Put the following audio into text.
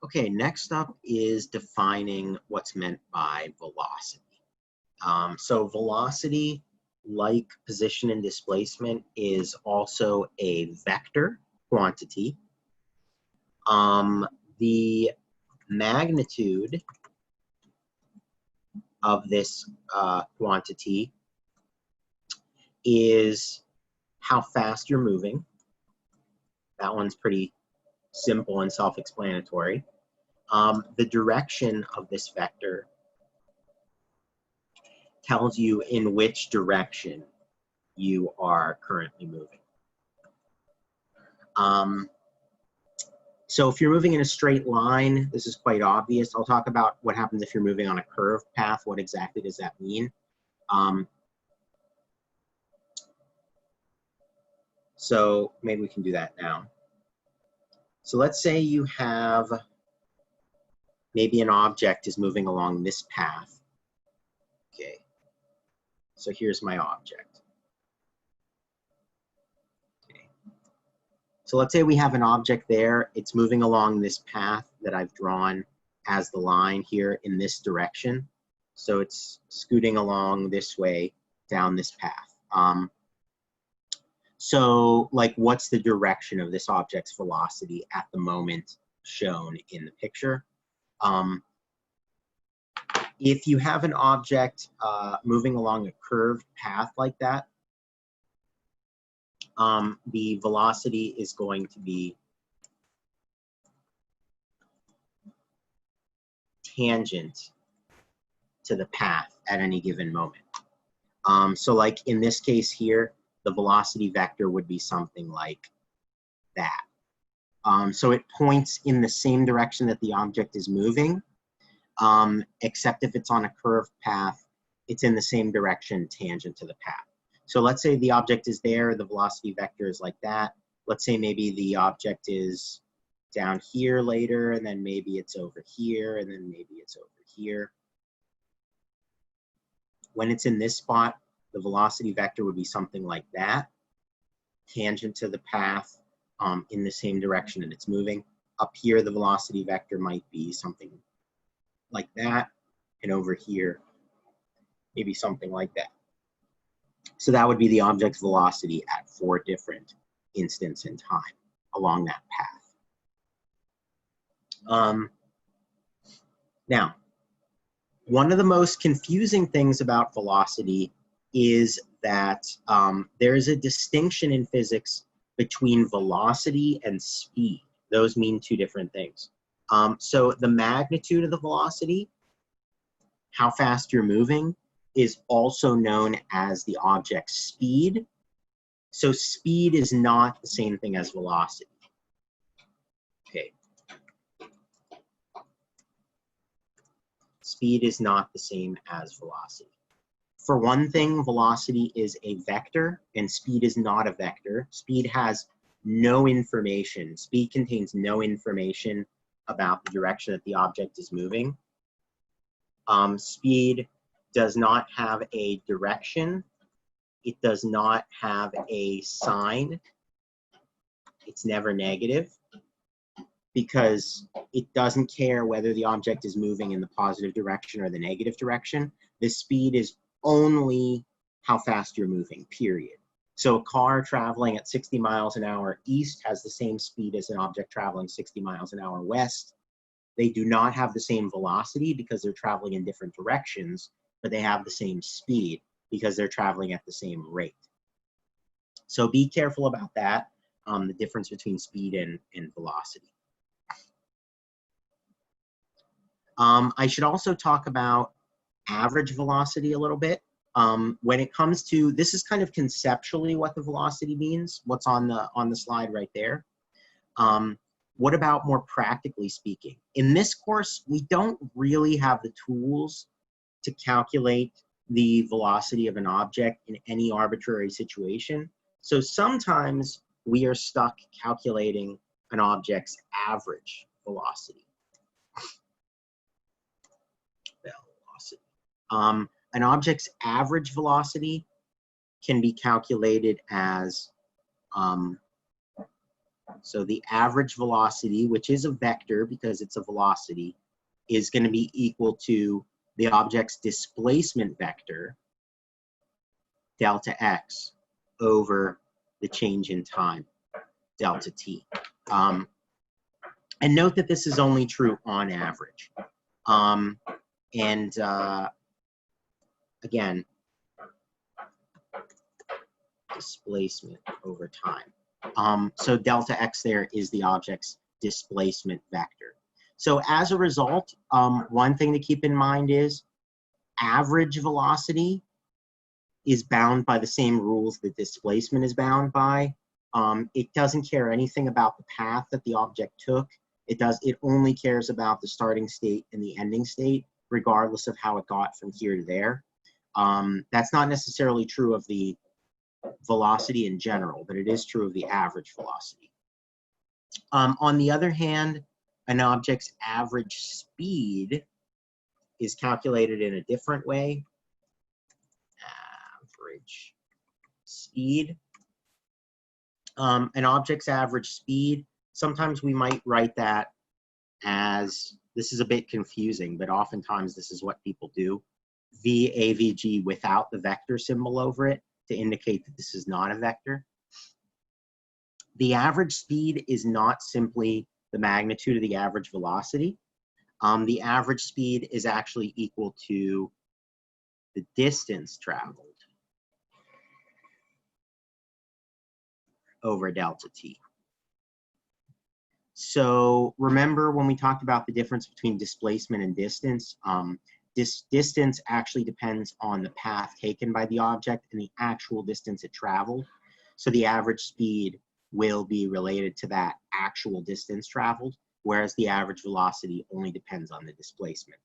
Okay, next up is defining what's meant by velocity. So velocity, like position and displacement, is also a vector quantity. The magnitude of this quantity is how fast you're moving. That one's pretty simple and self-explanatory. The direction of this vector tells you in which direction you are currently moving. So if you're moving in a straight line, this is quite obvious. I'll talk about what happens if you're moving on a curved path. What exactly does that mean? So maybe we can do that now. So let's say you have maybe an object is moving along this path. Okay. So here's my object. Okay. So let's say we have an object there. It's moving along this path that I've drawn as the line here in this direction. So it's scooting along this way down this path. So like, what's the direction of this object's velocity at the moment shown in the picture? If you have an object moving along a curved path like that, the velocity is going to be tangent to the path at any given moment. So like in this case here, the velocity vector would be something like that. So it points in the same direction that the object is moving, except if it's on a curved path, it's in the same direction tangent to the path. So let's say the object is there, the velocity vector is like that. Let's say maybe the object is down here later, and then maybe it's over here, and then maybe it's over here. When it's in this spot, the velocity vector would be something like that, tangent to the path in the same direction that it's moving. Up here, the velocity vector might be something like that, and over here, maybe something like that. So that would be the object's velocity at 4 different instants in time along that path. Now, one of the most confusing things about velocity is that there is a distinction in physics between velocity and speed. Those mean 2 different things. So the magnitude of the velocity, how fast you're moving, is also known as the object's speed. So speed is not the same thing as velocity. Okay. Speed is not the same as velocity. For one thing, velocity is a vector and speed is not a vector. Speed has no information. Speed contains no information about the direction that the object is moving. Speed does not have a direction. It does not have a sign. It's never negative because it doesn't care whether the object is moving in the positive direction or the negative direction. The speed is only how fast you're moving, period. So a car traveling at 60 miles an hour east has the same speed as an object traveling 60 miles an hour west. They do not have the same velocity because they're traveling in different directions, but they have the same speed because they're traveling at the same rate. So be careful about that, the difference between speed and velocity. I should also talk about average velocity a little bit. When it comes to, this is kind of conceptually what the velocity means, what's on the slide right there. What about more practically speaking? In this course, we don't really have the tools to calculate the velocity of an object in any arbitrary situation. So sometimes we are stuck calculating an object's average velocity. An object's average velocity can be calculated as So the average velocity, which is a vector because it's a velocity, is going to be equal to the object's displacement vector, delta x, over the change in time, delta t. And note that this is only true on average. Again, displacement over time. So delta x there is the object's displacement vector. So as a result, one thing to keep in mind is average velocity is bound by the same rules that displacement is bound by. It doesn't care anything about the path that the object took. It only cares about the starting state and the ending state, regardless of how it got from here to there. That's not necessarily true of the velocity in general, but it is true of the average velocity. On the other hand, an object's average speed is calculated in a different way. Average speed. An object's average speed, sometimes we might write that as, this is a bit confusing, but oftentimes this is what people do, VAVG without the vector symbol over it to indicate that this is not a vector. The average speed is not simply the magnitude of the average velocity. The average speed is actually equal to the distance traveled over delta t. So remember when we talked about the difference between displacement and distance, this distance actually depends on the path taken by the object and the actual distance it traveled. So the average speed will be related to that actual distance traveled, whereas the average velocity only depends on the displacement.